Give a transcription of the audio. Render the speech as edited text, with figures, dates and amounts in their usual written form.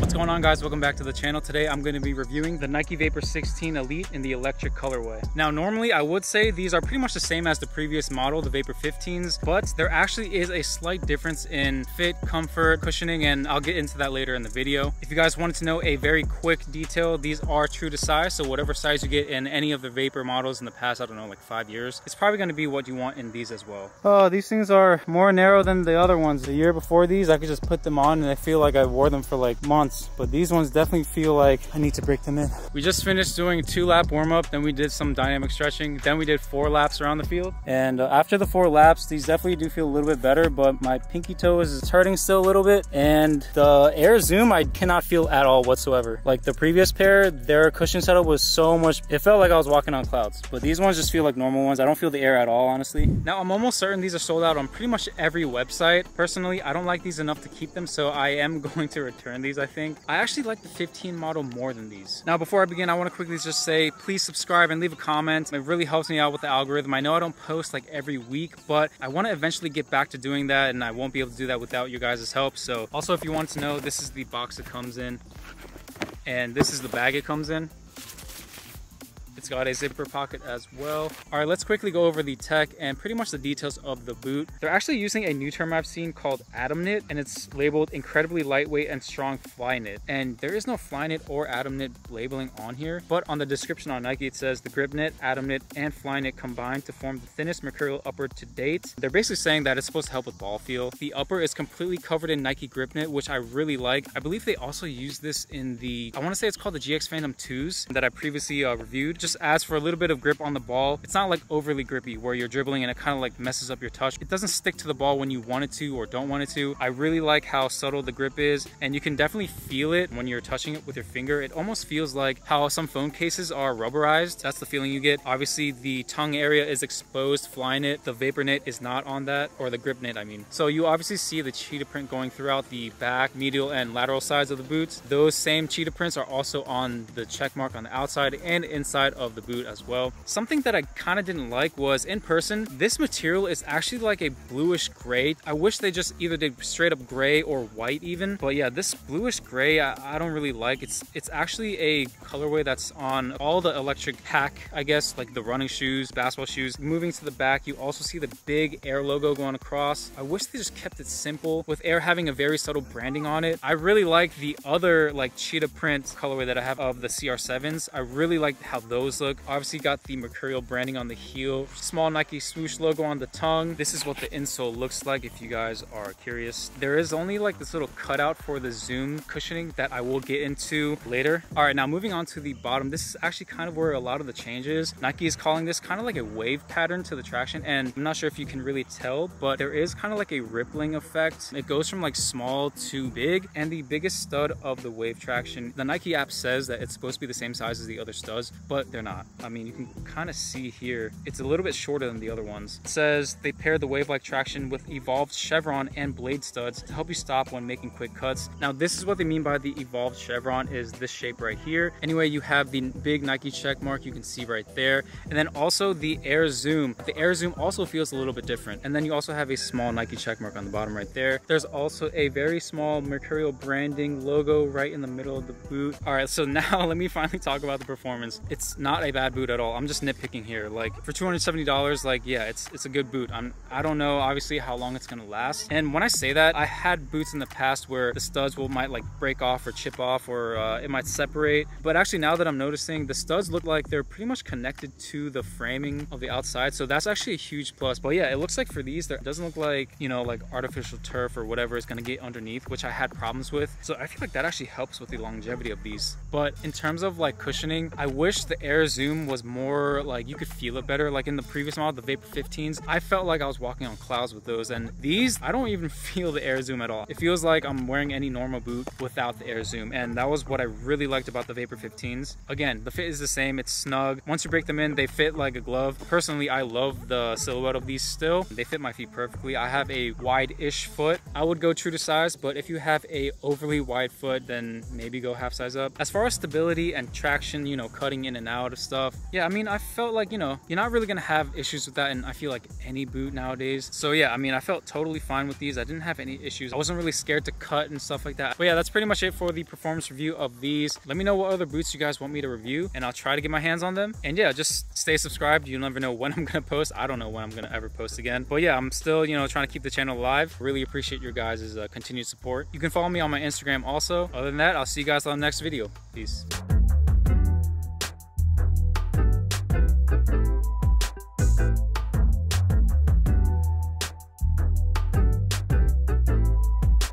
What's going on, guys? Welcome back to the channel. Today I'm going to be reviewing the Nike Vapor 16 Elite in the electric colorway. Now normally I would say these are pretty much the same as the previous model, the Vapor 15s, but there actually is a slight difference in fit, comfort, cushioning, and I'll get into that later in the video. If you guys wanted to know a very quick detail, these are true to size, so whatever size you get in any of the Vapor models in the past, I don't know, like 5 years, it's probably going to be what you want in these as well. Oh, these things are more narrow than the other ones. The year before these, I could just put them on and I feel like I wore them for like months. But these ones definitely feel like I need to break them in. We just finished doing a 2-lap warm-up, then we did some dynamic stretching, then we did 4 laps around the field. And after the 4 laps, these definitely do feel a little bit better, but my pinky toe is hurting still a little bit. And the Air Zoom, I cannot feel at all whatsoever. Like the previous pair, their cushion setup was so much, it felt like I was walking on clouds. But these ones just feel like normal ones. I don't feel the air at all, honestly. Now, I'm almost certain these are sold out on pretty much every website. Personally, I don't like these enough to keep them, so I am going to return these, I think. I actually like the 15 model more than these. Now, before I begin, I want to quickly just say, please subscribe and leave a comment. It really helps me out with the algorithm. I know I don't post like every week, but I want to eventually get back to doing that, and I won't be able to do that without your guys' help. So also, if you want to know, this is the box it comes in, and this is the bag it comes in. It's got a zipper pocket as well. All right, let's quickly go over the tech and pretty much the details of the boot. They're actually using a new term I've seen called Atom Knit, and it's labeled incredibly lightweight and strong fly knit. And there is no fly knit or Atom Knit labeling on here, but on the description on Nike, it says the grip knit, Atom Knit, and fly knit combined to form the thinnest Mercurial upper to date. They're basically saying that it's supposed to help with ball feel. The upper is completely covered in Nike grip knit, which I really like. I believe they also use this in the, I want to say it's called the GX Phantom 2s that I previously reviewed. Just adds for a little bit of grip on the ball. It's not like overly grippy where you're dribbling and it kind of like messes up your touch. It doesn't stick to the ball when you want it to or don't want it to. I really like how subtle the grip is, and you can definitely feel it when you're touching it with your finger. It almost feels like how some phone cases are rubberized. That's the feeling you get. Obviously the tongue area is exposed fly knit. The Vapor knit is not on that, or the grip knit I mean. So you obviously see the cheetah print going throughout the back, medial, and lateral sides of the boots. Those same cheetah prints are also on the check mark on the outside and inside of the boot as well. Something that I kind of didn't like was, in person, this material is actually like a bluish gray. I wish they just either did straight up gray or white even, but yeah, this bluish gray I don't really like. It's actually a colorway that's on all the electric pack, I guess, like the running shoes, basketball shoes. Moving to the back, you also see the big Air logo going across. I wish they just kept it simple, with Air having a very subtle branding on it. I really like the other like cheetah print colorway that I have of the CR7s. I really like how those look. Obviously got the Mercurial branding on the heel, small Nike swoosh logo on the tongue. This is what the insole looks like if you guys are curious. There is only like this little cutout for the Zoom cushioning that I will get into later. All right, now moving on to the bottom, this is actually kind of where a lot of the change is. Nike is calling this kind of like a wave pattern to the traction, and I'm not sure if you can really tell, but there is kind of like a rippling effect. It goes from like small to big, and the biggest stud of the wave traction, the Nike app says that it's supposed to be the same size as the other studs, but they're not. I mean, you can kind of see here, it's a little bit shorter than the other ones. It says they paired the wave-like traction with evolved chevron and blade studs to help you stop when making quick cuts. Now, this is what they mean by the evolved chevron, is this shape right here. Anyway, you have the big Nike check mark you can see right there, and then also the Air Zoom. The Air Zoom also feels a little bit different, and then you also have a small Nike check mark on the bottom right there. There's also a very small Mercurial branding logo right in the middle of the boot. All right, so now let me finally talk about the performance. It's not a bad boot at all. I'm just nitpicking here. Like, for $270, like, yeah, it's a good boot. I don't know obviously how long it's gonna last, and when I say that, I had boots in the past where the studs might like break off or chip off, or it might separate, but actually now that I'm noticing, the studs look like they're pretty much connected to the framing of the outside, so that's actually a huge plus. But yeah, it looks like for these, there doesn't look like, you know, like artificial turf or whatever is gonna get underneath, which I had problems with, so I feel like that actually helps with the longevity of these. But in terms of like cushioning, I wish the Air Zoom was more like, you could feel it better. Like in the previous model, the Vapor 15s, I felt like I was walking on clouds with those, and these, I don't even feel the Air Zoom at all. It feels like I'm wearing any normal boot without the Air Zoom, and that was what I really liked about the Vapor 15s. Again, the fit is the same, it's snug. Once you break them in, they fit like a glove. Personally, I love the silhouette of these still. They fit my feet perfectly. I have a wide-ish foot. I would go true to size, but if you have a overly wide foot, then maybe go half size up. As far as stability and traction, you know, cutting in and out, lot of stuff. Yeah, I mean, I felt like, you know, you're not really gonna have issues with that, and I feel like any boot nowadays. So yeah, I mean, I felt totally fine with these. I didn't have any issues. I wasn't really scared to cut and stuff like that. But yeah, that's pretty much it for the performance review of these. Let me know what other boots you guys want me to review, and I'll try to get my hands on them. And yeah, just stay subscribed. You'll never know when I'm gonna post. I don't know when I'm gonna ever post again. But yeah, I'm still, you know, trying to keep the channel alive. Really appreciate your guys' continued support. You can follow me on my Instagram also. Other than that, I'll see you guys on the next video. Peace.